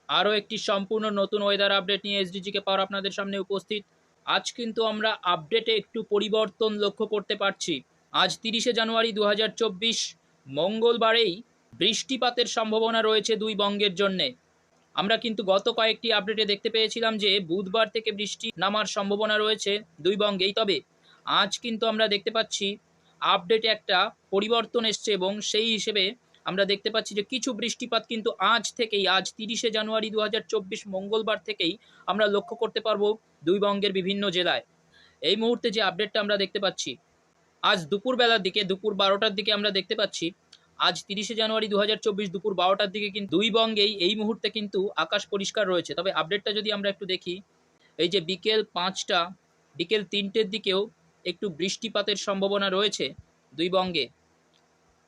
আরও একটি সম্পূর্ণ নতুন ওয়েদার আপডেট নিয়ে এসডিজিকে পাওয়ার আপনাদের সামনে উপস্থিত। আজ কিন্তু আমরা আপডেটে একটু পরিবর্তন লক্ষ্য করতে পারছি। আজ 30শে জানুয়ারি 2024 মঙ্গলবারেই বৃষ্টিপাতের সম্ভাবনা রয়েছে দুই বঙ্গের জন্যে। আমরা কিন্তু গত কয়েকটি আপডেটে দেখতে পেয়েছিলাম যে বুধবার থেকে বৃষ্টি নামার সম্ভাবনা রয়েছে দুই বঙ্গেই, তবে আজ কিন্তু আমরা দেখতে পাচ্ছি আপডেটে একটা পরিবর্তন এসছে এবং সেই হিসেবে আমরা দেখতে পাচ্ছি যে কিছু বৃষ্টিপাত কিন্তু আজ থেকেই, আজ 30শে জানুয়ারি 2024 মঙ্গলবার থেকেই আমরা লক্ষ্য করতে পারবো দুই বঙ্গের বিভিন্ন জেলায়। এই মুহূর্তে যে আপডেটটা আমরা দেখতে পাচ্ছি, আজ দুপুরবেলার দিকে, দুপুর 12টার দিকে আমরা দেখতে পাচ্ছি আজ 30শে জানুয়ারি 2024 দুপুর 12টার দিকে কিন্তু দুই বঙ্গেই এই মুহূর্তে কিন্তু আকাশ পরিষ্কার রয়েছে। তবে আপডেটটা যদি আমরা একটু দেখি, এই যে বিকেল 5টা, বিকেল 3টের দিকেও একটু বৃষ্টিপাতের সম্ভাবনা রয়েছে দুই বঙ্গে।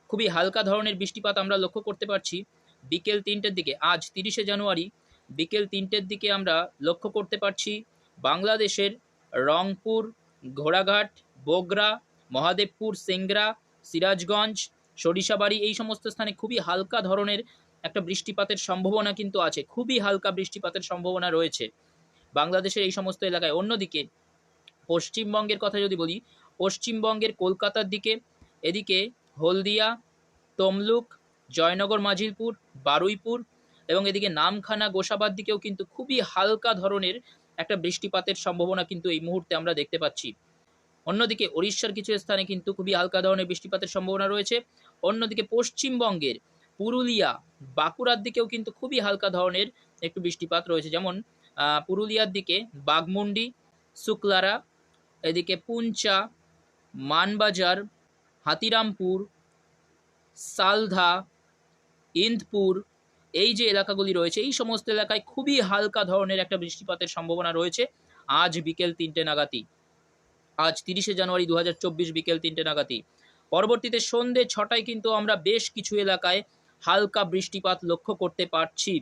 খুবই হালকা ধরনের বৃষ্টিপাত আমরা লক্ষ্য করতে পারছি বিকেল 3টের দিকে। আজ 30শে জানুয়ারি বিকেল 3টের দিকে আমরা লক্ষ্য করতে পারছি বাংলাদেশের রংপুর, ঘোড়াঘাট, বগুড়া, মহাদেবপুর, সিংড়া, সিরাজগঞ্জ, সরিষাবাড়ি এই সমস্ত স্থানে খুবই হালকা ধরনের একটা বৃষ্টিপাতের সম্ভাবনা কিন্তু আছে। খুবই হালকা বৃষ্টিপাতের সম্ভাবনা রয়েছে বাংলাদেশের এই সমস্ত এলাকায়। অন্যদিকে পশ্চিমবঙ্গের কথা যদি বলি, পশ্চিমবঙ্গের কলকাতার দিকে, এদিকে হলদিয়া, তমলুক, জয়নগর, মাজিলপুর, বারুইপুর এবং এদিকে নামখানা, গোসাবার দিকেও কিন্তু খুবই হালকা ধরনের একটা বৃষ্টিপাতের সম্ভাবনা কিন্তু এই মুহূর্তে আমরা দেখতে পাচ্ছি। অন্যদিকে ওড়িশার কিছু স্থানে কিন্তু খুবই হালকা ধরনের বৃষ্টিপাতের সম্ভাবনা রয়েছে। অন্যদিকে পশ্চিমবঙ্গের পুরুলিয়া, বাঁকুড়ার দিকেও কিন্তু খুবই হালকা ধরনের একটু বৃষ্টিপাত রয়েছে। যেমন পুরুলিয়ার দিকে বাঘমুন্ডি, শুক্লারা, এদিকে পুঞ্চা, মানবাজার, হাতিরামপুর, সালধা, ইন্দপুর এই যে এলাকাগুলি রয়েছে এই সমস্ত এলাকায় খুবই হালকা ধরনের একটা বৃষ্টিপাতের সম্ভাবনা রয়েছে আজ বিকেল 3টে নাগাদই। আজ 30শে জানুয়ারি 2024 বিকেল 3টে নাগাদই। পরবর্তীতে সন্ধ্যে 6টায় কিন্তু আমরা বেশ কিছু এলাকায় হালকা বৃষ্টিপাত লক্ষ্য করতে পারছি।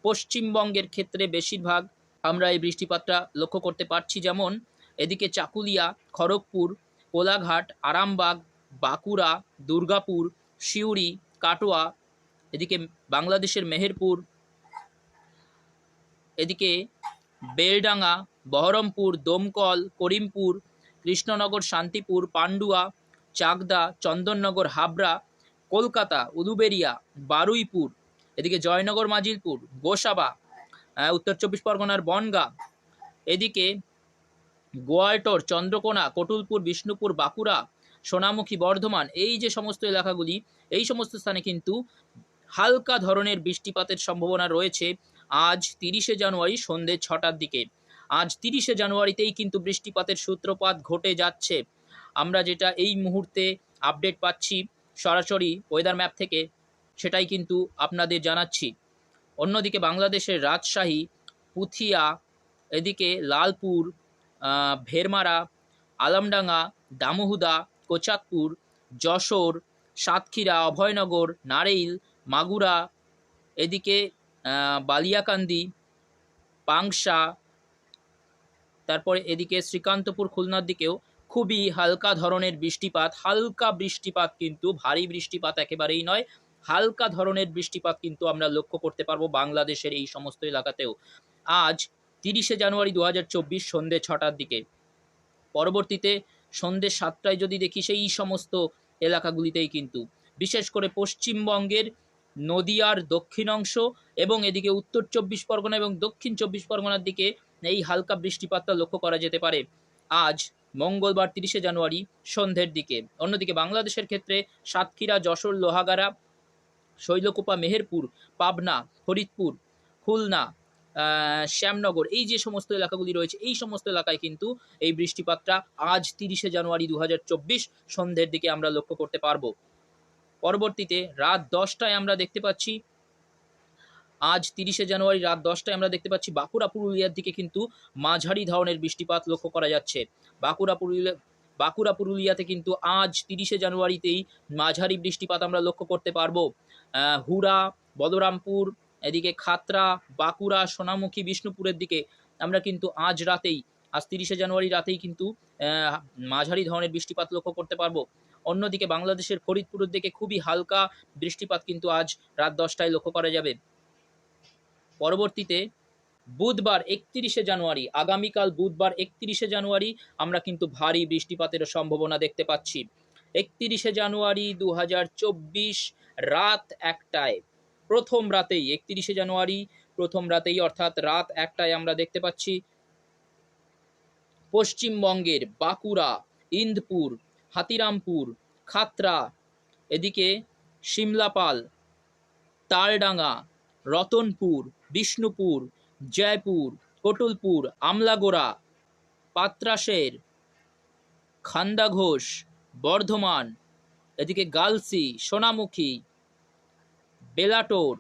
পশ্চিমবঙ্গের ক্ষেত্রে বেশিরভাগ আমরা এই বৃষ্টিপাতটা লক্ষ্য করতে পারছি। যেমন এদিকে চাকুলিয়া, খড়গপুর, কোলাঘাট, আরামবাগ, বাঁকুড়া, দুর্গাপুর, সিউড়ি, কাটোয়া, এদিকে বাংলাদেশের মেহেরপুর, এদিকে বেলডাঙ্গা, বহরমপুর, দমকল, করিমপুর, কৃষ্ণনগর, শান্তিপুর, পান্ডুয়া, চাকদা, চন্দননগর, হাবড়া, কলকাতা, উলুবেড়িয়া, বারুইপুর, এদিকে জয়নগর, মাজিলপুর, গোসাবা, উত্তর 24 পরগনার বনগাঁ, এদিকে গোয়ালটর, চন্দ্রকোনা, কটুলপুর, বিষ্ণুপুর, বাঁকুড়া, সোনামুখী, বর্ধমান এই যে সমস্ত এলাকাগুলি এই সমস্ত স্থানে কিন্তু হালকা ধরনের বৃষ্টিপাতের সম্ভাবনা রয়েছে আজ 30শে জানুয়ারি সন্ধ্যে 6টার দিকে। আজ 30শে জানুয়ারিতেই কিন্তু বৃষ্টিপাতের সূত্রপাত ঘটে যাচ্ছে। আমরা যেটা এই মুহূর্তে আপডেট পাচ্ছি সরাসরি ওয়েদার ম্যাপ থেকে, সেটাই কিন্তু আপনাদের জানাচ্ছি। অন্যদিকে বাংলাদেশের রাজশাহী, পুথিয়া, এদিকে লালপুর, ভেরমারা, আলমডাঙ্গা, দামোহুদা, কোচাকপুর, যশোর, সাতক্ষীরা, অভয়নগর, নারেইল, মাগুরা, এদিকে বালিয়াকান্দি, পাংশা, তারপরে এদিকে শ্রীকান্তপুর, খুলনার দিকেও খুবই হালকা ধরনের বৃষ্টিপাত। হালকা বৃষ্টিপাত কিন্তু ভারী বৃষ্টিপাত একেবারেই নয়, হালকা ধরনের বৃষ্টিপাত কিন্তু আমরা লক্ষ্য করতে পারবো বাংলাদেশের এই সমস্ত এলাকাতেও আজ 30শে জানুয়ারি 2024 সন্ধ্যে 6টার দিকে। পরবর্তীতে সন্ধ্যে 7টায় যদি দেখি সেই সমস্ত এলাকাগুলিতেই কিন্তু বিশেষ করে পশ্চিমবঙ্গের নদিয়ার দক্ষিণ অংশ এবং এদিকে উত্তর 24 পরগনা এবং দক্ষিণ 24 পরগনার দিকে এই হালকা বৃষ্টিপাতটা লক্ষ্য করা যেতে পারে আজ মঙ্গলবার 30শে জানুয়ারি সন্ধ্যের দিকে। অন্যদিকে বাংলাদেশের ক্ষেত্রে সাতক্ষীরা, যশোর, লোহাগাড়া, শৈলকুপা, মেহেরপুর, পাবনা, ফরিদপুর, খুলনা, শ্যামনগর এই যে সমস্ত এলাকাগুলি রয়েছে এই সমস্ত এলাকায় কিন্তু এই বৃষ্টিপাতটা আজ 30শে জানুয়ারি 2024 সন্ধ্যের দিকে আমরা লক্ষ্য করতে পারবো। পরবর্তীতে রাত 10টায় আমরা দেখতে পাচ্ছি, আজ 30শে জানুয়ারি রাত 10টায় আমরা দেখতে পাচ্ছি বাঁকুড়া, পুরুলিয়ার দিকে কিন্তু মাঝারি ধরনের বৃষ্টিপাত লক্ষ্য করা যাচ্ছে। বাঁকুড়া পুরুলিয়াতে কিন্তু আজ 30শে জানুয়ারিতেই মাঝারি বৃষ্টিপাত আমরা লক্ষ্য করতে পারবো। হুড়া, বলরামপুর, এদিকে খাতড়া, বাঁকুড়া, সোনামুখী, বিষ্ণুপুরের দিকে আমরা কিন্তু আজ 30শে জানুয়ারি রাতেই কিন্তু মাঝারি ধরনের বৃষ্টিপাত লক্ষ্য করতে পারবো। অন্যদিকে বাংলাদেশের ফরিদপুরের দিকে খুবই হালকা বৃষ্টিপাত কিন্তু আজ রাত 10টায় লক্ষ্য করা যাবে। পরবর্তীতে বুধবার ৩১শে জানুয়ারি, আগামীকাল বুধবার ৩১শে জানুয়ারি আমরা কিন্তু ভারী বৃষ্টিপাতের সম্ভাবনা দেখতে পাচ্ছি। ৩১শে জানুয়ারি ২০২৪ রাত ১টায়, প্রথম রাতেই ৩১শে জানুয়ারি প্রথম রাতেই অর্থাৎ রাত ১টায় আমরা দেখতে পাচ্ছি পশ্চিমবঙ্গের বাঁকুড়া, ইন্দপুর, হাতিরামপুর, খাতড়া, এদিকে সিমলাপাল, তালডাঙ্গা, রতনপুর, বিষ্ণুপুর, জয়পুর, কটুলপুর, আমলাগোড়া, পাত্রাশের, খান্দাঘোষ, বর্ধমান, এদিকে গালসি, সোনামুখী, বেলাটোর,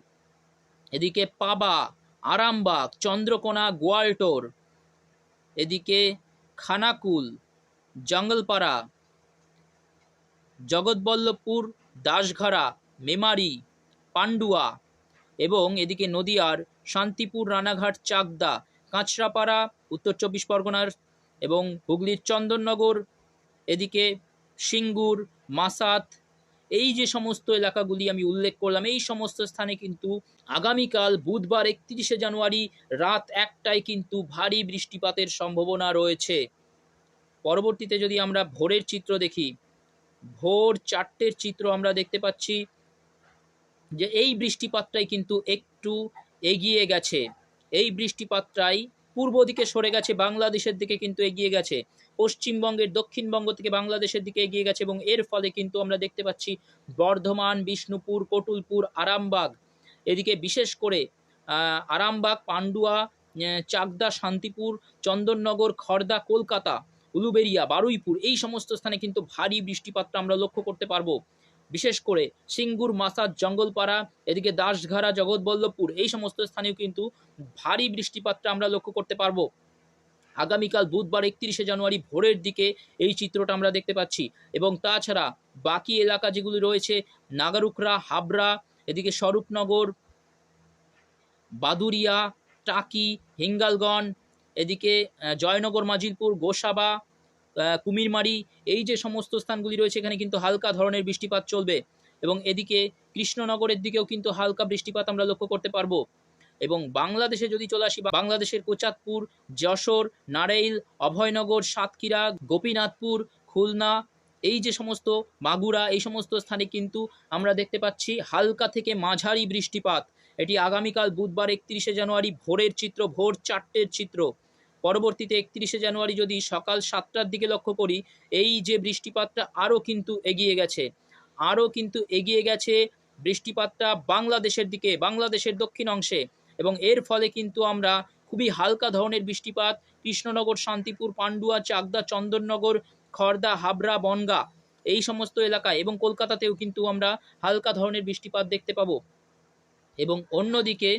এদিকে পাবা, আরামবাগ, চন্দ্রকোনা, গোয়ালটোর, এদিকে খানাকুল, জঙ্গলপাড়া, জগৎবল্লভপুর, দাসঘাড়া, মেমারি, পান্ডুয়া এবং এদিকে নদিয়ার শান্তিপুর, রানাঘাট, চাকদা, কাঁচরাপাড়া, উত্তর ২৪ পরগনার এবং হুগলির চন্দননগর, এদিকে সিঙ্গুর, মাসাত, এই যে সমস্ত এলাকাগুলি আমি উল্লেখ করলাম, এই সমস্ত স্থানে কিন্তু আগামীকাল বুধবার ৩১শে জানুয়ারি রাত ১টায় কিন্তু ভারী বৃষ্টিপাতের সম্ভাবনা রয়েছে। পরবর্তীতে যদি আমরা ভোরের চিত্র দেখি, ভোর ৪টের চিত্র আমরা দেখতে পাচ্ছি যে এই বৃষ্টিপাতটাই কিন্তু একটু এগিয়ে গেছে। এই বৃষ্টিপাতটাই পূর্ব দিকে সরে গেছে, বাংলাদেশের দিকে কিন্তু এগিয়ে গেছে, পশ্চিমবঙ্গের দক্ষিণবঙ্গ থেকে বাংলাদেশের দিকে এগিয়ে গেছে এবং এর ফলে কিন্তু আমরা দেখতে পাচ্ছি বর্ধমান, বিষ্ণুপুর, কটুলপুর, আরামবাগ, এদিকে বিশেষ করে আরামবাগ, পান্ডুয়া, চাকদা, শান্তিপুর, চন্দননগর, খড়দা, কলকাতা, উলুবেড়িয়া, বারুইপুর, এই সমস্ত স্থানে কিন্তু ভারী বৃষ্টিপাতটা আমরা লক্ষ্য করতে পারবো। বিশেষ করে সিঙ্গুর, মাসাত, জঙ্গলপাড়া, এদিকে দাসঘাড়া, জগৎবল্লভপুর, এই সমস্ত স্থানেও কিন্তু ভারী বৃষ্টিপাতটা আমরা লক্ষ্য করতে পারবো। আগামীকাল বুধবার ৩১শে জানুয়ারি ভোরের দিকে এই চিত্রটা আমরা দেখতে পাচ্ছি এবং তাছাড়া বাকি এলাকা যেগুলি রয়েছে, নাগারুকরা, হাবড়া, এদিকে স্বরূপনগর, বাদুরিয়া, টাকি, হিঙ্গালগঞ্জ, এদিকে জয়নগর, মাজিলপুর, গোসাবা, কুমিরমারি, এই যে সমস্ত স্থানগুলি রয়েছে এখানে কিন্তু হালকা ধরনের বৃষ্টিপাত চলবে এবং এদিকে কৃষ্ণনগরের দিকেও কিন্তু হালকা বৃষ্টিপাত আমরা লক্ষ্য করতে পারবো। এবং বাংলাদেশে যদি চলে আসি, বাংলাদেশের কোচাতপুর, যশোর, নারাইল, অভয়নগর, সাতক্ষীরা, গোপীনাথপুর, খুলনা, এই যে সমস্ত মাগুরা, এই সমস্ত স্থানে কিন্তু আমরা দেখতে পাচ্ছি হালকা থেকে মাঝারি বৃষ্টিপাত। এটি আগামীকাল বুধবার ৩১শে জানুয়ারি ভোরের চিত্র, ভোর ৪টের চিত্র। পরবর্তীতে ৩১শে জানুয়ারি যদি সকাল ৭টার দিকে লক্ষ্য করি, এই যে বৃষ্টিপাতটা আরও কিন্তু এগিয়ে গেছে, আরও কিন্তু এগিয়ে গেছে বৃষ্টিপাতটা বাংলাদেশের দিকে, বাংলাদেশের দক্ষিণ অংশে এবং এর ফলে কিন্তু আমরা খুবই হালকা ধরনের বৃষ্টিপাত কৃষ্ণনগর, শান্তিপুর, পান্ডুয়া, চাকদা, চন্দননগর, খড়দা, হাবড়া, বনগাঁ, এই সমস্ত এলাকায় এবং কলকাতাতেও কিন্তু আমরা হালকা ধরনের বৃষ্টিপাত দেখতে পাবো। এবং অন্যদিকে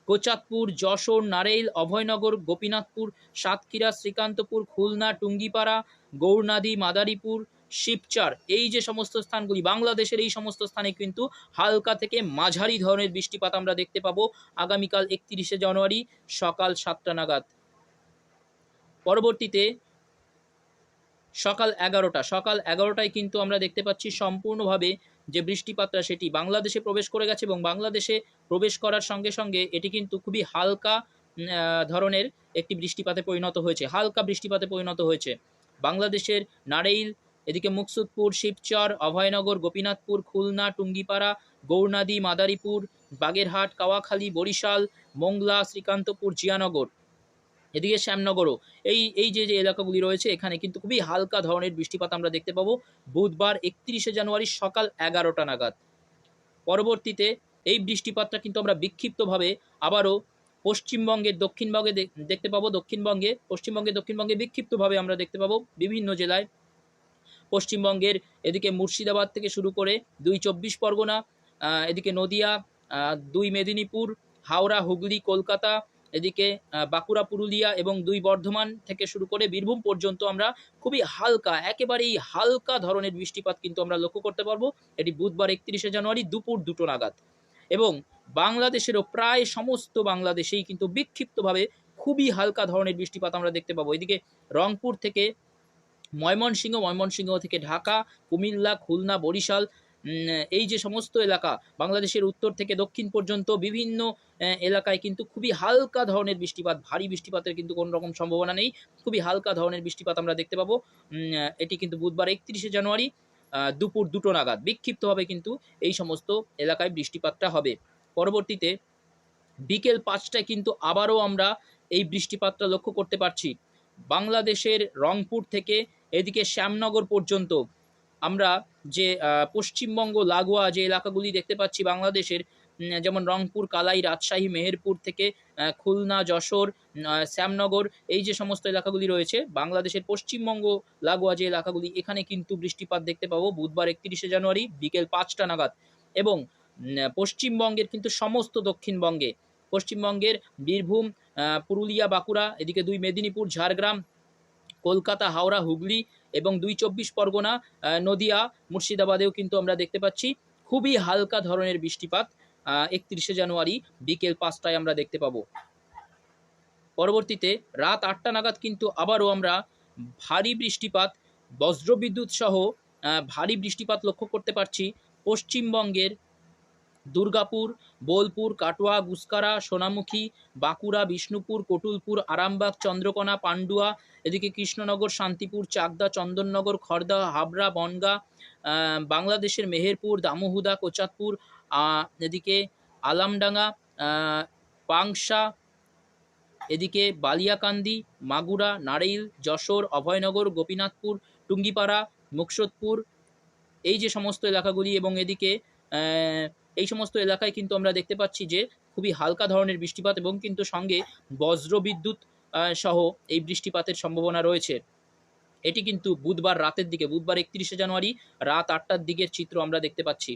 কোচাতপুর, যশোর, নারাইল, অভয়নগর, গোপীনাথপুর, সাতক্ষীরা, শ্রীকান্তপুর, খুলনা, টুঙ্গিপাড়া, গৌরনাদি, মাদারীপুর, শিবচর, এই যে সমস্ত স্থানগুলি বাংলাদেশের, এই সমস্ত স্থানে কিন্তু হালকা থেকে মাঝারি ধরনের বৃষ্টিপাত আমরা দেখতে পাবো আগামীকাল ৩১শে জানুয়ারি সকাল ৭টা নাগাদ। পরবর্তীতে সকাল ১১টায় কিন্তু আমরা দেখতে পাচ্ছি সম্পূর্ণভাবে যে বৃষ্টিপাতটা সেটি বাংলাদেশে প্রবেশ করে গেছে এবং বাংলাদেশে প্রবেশ করার সঙ্গে সঙ্গে এটি কিন্তু খুবই হালকা ধরনের একটি বৃষ্টিপাতে পরিণত হয়েছে, হালকা বৃষ্টিপাতে পরিণত হয়েছে। বাংলাদেশের নারাইল, এদিকে মুকসুদপুর, শিবচর, অভয়নগর, গোপীনাথপুর, খুলনা, টুঙ্গিপাড়া, গৌরনাদি, মাদারীপুর, বাগেরহাট, কাওয়াখালী, বরিশাল, মোংলা, শ্রীকান্তপুর, জিয়ানগর, এদিকে শ্যামনগরও, এই যে এলাকাগুলি রয়েছে এখানে কিন্তু খুবই হালকা ধরনের বৃষ্টিপাত আমরা দেখতে পাবো বুধবার ৩১শে জানুয়ারি সকাল ১১টা নাগাদ। পরবর্তীতে এই বৃষ্টিপাতটা কিন্তু আমরা বিক্ষিপ্তভাবে আবারও পশ্চিমবঙ্গের দক্ষিণবঙ্গে দেখতে পাবো, পশ্চিমবঙ্গের দক্ষিণবঙ্গে বিক্ষিপ্তভাবে আমরা দেখতে পাবো বিভিন্ন জেলায়। পশ্চিমবঙ্গের এদিকে মুর্শিদাবাদ থেকে শুরু করে ২ চব্বিশ পরগনা, এদিকে নদিয়া, ২ মেদিনীপুর, হাওড়া, হুগলি, কলকাতা, এদিকে বাঁকুড়া, পুরুলিয়া এবং ২ বর্ধমান থেকে শুরু করে বীরভূম পর্যন্ত আমরা খুবই হালকা, একেবারেই হালকা ধরনের বৃষ্টিপাত কিন্তু আমরা লক্ষ্য করতে পারবো এটি বুধবার ৩১শে জানুয়ারি দুপুর ২টো নাগাদ। এবং বাংলাদেশেরও প্রায় সমস্ত বাংলাদেশেই কিন্তু বিক্ষিপ্তভাবে খুবই হালকা ধরনের বৃষ্টিপাত আমরা দেখতে পাবো। এদিকে রংপুর থেকে ময়মনসিংহ থেকে ঢাকা, কুমিল্লা, খুলনা, বরিশাল, এই যে সমস্ত এলাকা বাংলাদেশের উত্তর থেকে দক্ষিণ পর্যন্ত বিভিন্ন এলাকায় কিন্তু খুবই হালকা ধরনের বৃষ্টিপাত, ভারী বৃষ্টিপাতের কিন্তু কোনো রকম সম্ভাবনা নেই। খুবই হালকা ধরনের বৃষ্টিপাত আমরা দেখতে পাবো। এটি কিন্তু বুধবার ৩১শে জানুয়ারি দুপুর ২টো নাগাদ বিক্ষিপ্তভাবে কিন্তু এই সমস্ত এলাকায় বৃষ্টিপাতটা হবে। পরবর্তীতে বিকেল ৫টায় কিন্তু আবারও আমরা এই বৃষ্টিপাতটা লক্ষ্য করতে পারছি। বাংলাদেশের রংপুর থেকে এদিকে শ্যামনগর পর্যন্ত আমরা যে পশ্চিমবঙ্গ লাগোয়া যে এলাকাগুলি দেখতে পাচ্ছি বাংলাদেশের, যেমন রংপুর, কালাই, রাজশাহী, মেহেরপুর থেকে খুলনা, যশোর, শ্যামনগর, এই যে সমস্ত এলাকাগুলি রয়েছে বাংলাদেশের পশ্চিমবঙ্গ লাগোয়া যে এলাকাগুলি, এখানে কিন্তু বৃষ্টিপাত দেখতে পাবো বুধবার ৩১শে জানুয়ারি বিকেল ৫টা নাগাদ। এবং পশ্চিমবঙ্গের কিন্তু সমস্ত দক্ষিণবঙ্গে, পশ্চিমবঙ্গের বীরভূম, পুরুলিয়া, বাঁকুড়া, এদিকে ২ মেদিনীপুর, ঝাড়গ্রাম, কলকাতা, হাওড়া, হুগলি এবং ২ চব্বিশ পরগনা, নদিয়া, মুর্শিদাবাদেও কিন্তু আমরা দেখতে পাচ্ছি খুবই হালকা ধরনের বৃষ্টিপাত ৩১শে জানুয়ারি বিকেল ৫টায় আমরা দেখতে পাবো। পরবর্তীতে রাত ৮টা নাগাদ কিন্তু আবারও আমরা ভারী বৃষ্টিপাত, বজ্রবিদ্যুৎ সহ ভারী বৃষ্টিপাত লক্ষ্য করতে পারছি পশ্চিমবঙ্গের দুর্গাপুর, বোলপুর, কাটোয়া, গুসকারা, সোনামুখী, বাঁকুড়া, বিষ্ণুপুর, কটুলপুর, আরামবাগ, চন্দ্রকোনা, পান্ডুয়া, এদিকে কৃষ্ণনগর, শান্তিপুর, চাকদা, চন্দননগর, খড়দা, হাবড়া, বনগাঁ, বাংলাদেশের মেহেরপুর, দামোহুদা, কোচাতপুর, এদিকে আলামডাঙ্গা, পাংশা, এদিকে বালিয়াকান্দি, মাগুরা, নারেইল, যশোর, অভয়নগর, গোপীনাথপুর, টুঙ্গিপাড়া, মুকসুদপুর, এই যে সমস্ত এলাকাগুলি এবং এদিকে এই সমস্ত এলাকায় কিন্তু আমরা দেখতে পাচ্ছি যে খুবই হালকা ধরনের বৃষ্টিপাত এবং কিন্তু সঙ্গে বজ্রবিদ্যুৎ সহ এই বৃষ্টিপাতের সম্ভাবনা রয়েছে। এটি কিন্তু বুধবার রাতের দিকে, বুধবার ৩১শে জানুয়ারি রাত ৮টার দিকের চিত্র আমরা দেখতে পাচ্ছি।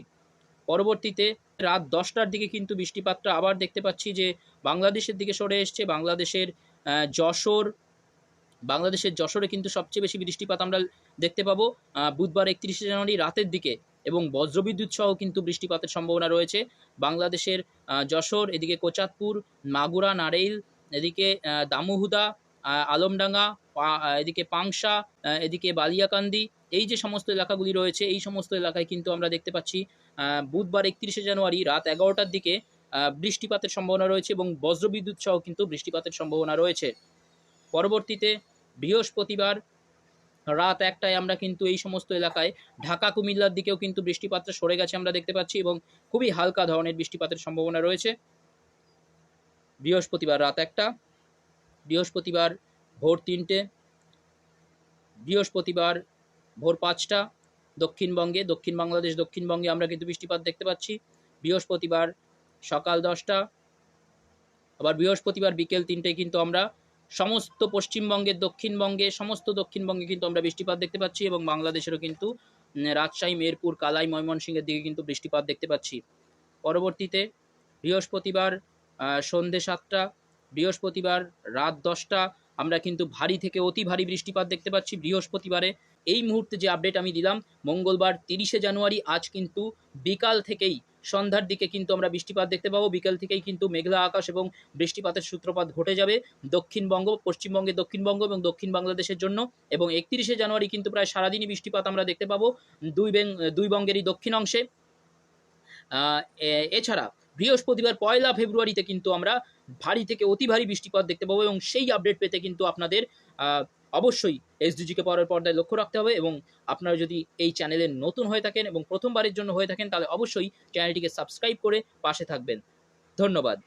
পরবর্তীতে রাত ১০টার দিকে কিন্তু বৃষ্টিপাতটা আবার দেখতে পাচ্ছি যে বাংলাদেশের দিকে সরে এসছে। বাংলাদেশের যশোরে কিন্তু সবচেয়ে বেশি বৃষ্টিপাত আমরা দেখতে পাবো বুধবার ৩১শে জানুয়ারি রাতের দিকে এবং বজ্রবিদ্যুৎ সহ কিন্তু বৃষ্টিপাতের সম্ভাবনা রয়েছে বাংলাদেশের যশোর, এদিকে কোচাতপুর, মাগুরা, নারেইল, এদিকে দামোহুদা, আলমডাঙ্গা, এদিকে পাংশা, এদিকে বালিয়াকান্দি, এই যে সমস্ত এলাকাগুলি রয়েছে এই সমস্ত এলাকায় কিন্তু আমরা দেখতে পাচ্ছি বুধবার ৩১শে জানুয়ারি রাত ১১টার দিকে বৃষ্টিপাতের সম্ভাবনা রয়েছে এবং বজ্রবিদ্যুৎ সহ কিন্তু বৃষ্টিপাতের সম্ভাবনা রয়েছে। পরবর্তীতে বৃহস্পতিবার রাত ১টায় আমরা কিন্তু এই সমস্ত এলাকায় ঢাকা, কুমিল্লার দিকেও কিন্তু বৃষ্টিপাতটা সরে গেছে আমরা দেখতে পাচ্ছি এবং খুবই হালকা ধরনের বৃষ্টিপাতের সম্ভাবনা রয়েছে। বৃহস্পতিবার রাত ১টা, বৃহস্পতিবার ভোর ৩টে, বৃহস্পতিবার ভোর ৫টা, দক্ষিণ বাংলাদেশ, দক্ষিণবঙ্গে আমরা কিন্তু বৃষ্টিপাত দেখতে পাচ্ছি বৃহস্পতিবার সকাল ১০টা, আবার বৃহস্পতিবার বিকেল ৩টে কিন্তু আমরা সমস্ত পশ্চিমবঙ্গের সমস্ত দক্ষিণবঙ্গে কিন্তু আমরা বৃষ্টিপাত দেখতে পাচ্ছি এবং বাংলাদেশেরও কিন্তু রাজশাহী, মেহেরপুর, কালাই, ময়মনসিংহের দিকে কিন্তু বৃষ্টিপাত দেখতে পাচ্ছি। পরবর্তীতে বৃহস্পতিবার সন্ধ্যে ৭টা, বৃহস্পতিবার রাত ১০টা আমরা কিন্তু ভারী থেকে অতি ভারী বৃষ্টিপাত দেখতে পাচ্ছি বৃহস্পতিবারে। এই মুহূর্তে যে আপডেট আমি দিলাম মঙ্গলবার ৩০শে জানুয়ারি আজ কিন্তু বিকাল থেকেই সন্ধ্যার দিকে কিন্তু আমরা বৃষ্টিপাত দেখতে পাবো। বিকেল থেকেই কিন্তু মেঘলা আকাশ এবং বৃষ্টিপাতের সূত্রপাত ঘটে যাবে পশ্চিমবঙ্গের দক্ষিণবঙ্গ এবং দক্ষিণ বাংলাদেশের জন্য এবং ৩১শে জানুয়ারি কিন্তু প্রায় সারাদিনই বৃষ্টিপাত আমরা দেখতে পাবো দুই বঙ্গেরই দক্ষিণ অংশে। এছাড়া বৃহস্পতিবার ১লা ফেব্রুয়ারিতে কিন্তু আমরা ভারী থেকে অতি ভারী বৃষ্টিপাত দেখতে পাবো এবং সেই আপডেট পেতে কিন্তু আপনাদের অবশ্যই এসডিজিকে পাওয়ার পর্দায় লক্ষ্য রাখতে হবে এবং আপনারা যদি এই চ্যানেলে নতুন হয়ে থাকেন এবং প্রথমবারের জন্য হয়ে থাকেন তাহলে অবশ্যই চ্যানেলটিকে সাবস্ক্রাইব করে পাশে থাকবেন। ধন্যবাদ।